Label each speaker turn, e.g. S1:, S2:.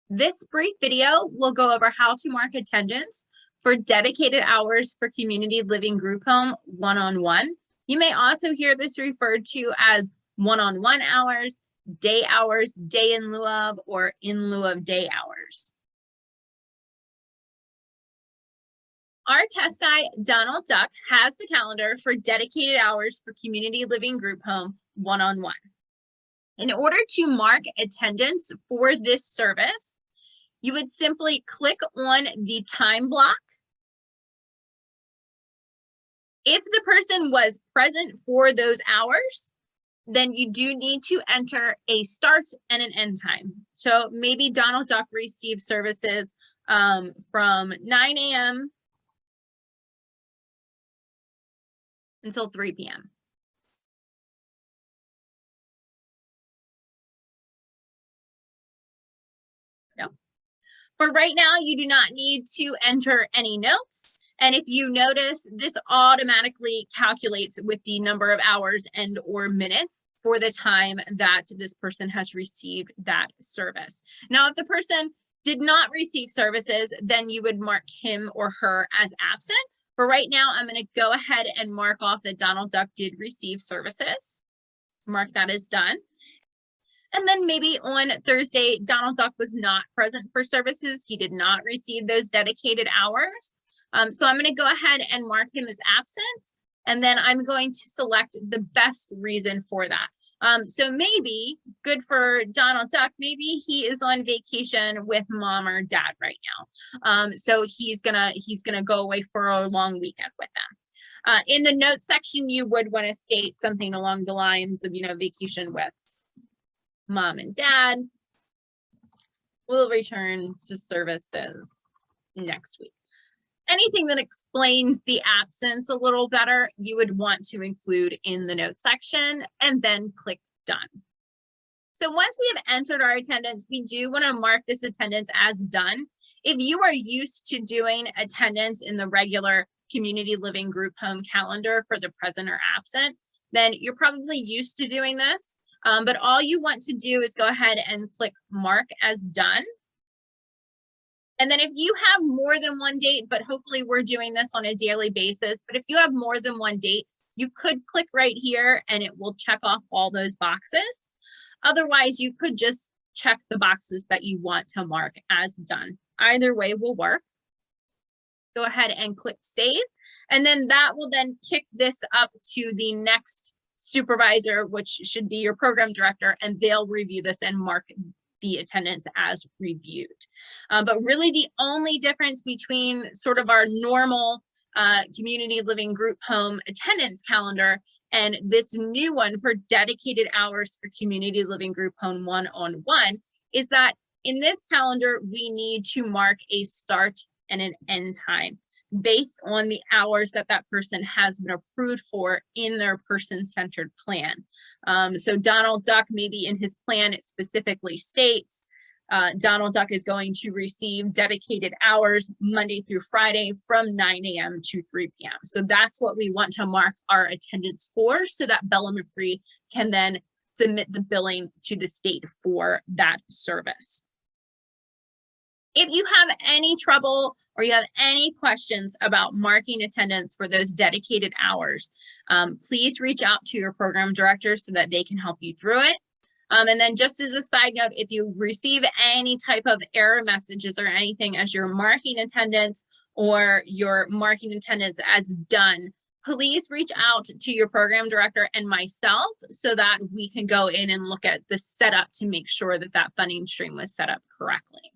S1: This brief video will go over how to mark attendance for dedicated hours for community living group home one-on-one. You may also hear this referred to as one-on-one hours, day in lieu of, or in lieu of day hours. Our test guy, Donald Duck, has the calendar for dedicated hours for community living group home one-on-one. In order to mark attendance for this service, you would simply click on the time block. If the person was present for those hours, then you do need to enter a start and an end time. So maybe Donald Duck received services from 9 a.m. until 3 p.m. But right now, you do not need to enter any notes. And if you notice, this automatically calculates with the number of hours and or minutes for the time that this person has received that service. Now, if the person did not receive services, then you would mark him or her as absent. But right now, I'm going to go ahead and mark off that Donald Duck did receive services. Mark that as done. And then maybe on Thursday, Donald Duck was not present for services. He did not receive those dedicated hours. So I'm going to go ahead and mark him as absent. And then I'm going to select the best reason for that. So maybe, good for Donald Duck, maybe he is on vacation with mom or dad right now. So he's gonna go away for a long weekend with them. In the notes section, you would want to state something along the lines of, vacation with mom and dad will return to services next week. Anything that explains the absence a little better, you would want to include in the notes section and then click done. So once we have entered our attendance, we do want to mark this attendance as done. If you are used to doing attendance in the regular community living group home calendar for the present or absent, then you're probably used to doing this. But all you want to do is go ahead and click mark as done. And then if you have more than one date, but hopefully we're doing this on a daily basis, but if you have more than one date, you could click right here and it will check off all those boxes. Otherwise, you could just check the boxes that you want to mark as done. Either way will work. Go ahead and click save. And then that will then kick this up to the next supervisor, which should be your program director, and they'll review this and mark the attendance as reviewed. But really the only difference between sort of our normal community living group home attendance calendar and this new one for dedicated hours for community living group home one-on-one is that in this calendar, we need to mark a start and an end time based on the hours that that person has been approved for in their person-centered plan. So Donald Duck, maybe in his plan, it specifically states Donald Duck is going to receive dedicated hours Monday through Friday from 9 a.m. to 3 p.m. So that's what we want to mark our attendance for so that Bella McCree can then submit the billing to the state for that service. If you have any trouble or you have any questions about marking attendance for those dedicated hours, please reach out to your program director so that they can help you through it. And then just as a side note, if you receive any type of error messages or anything as you're marking attendance or you're marking attendance as done, please reach out to your program director and myself so that we can go in and look at the setup to make sure that that funding stream was set up correctly.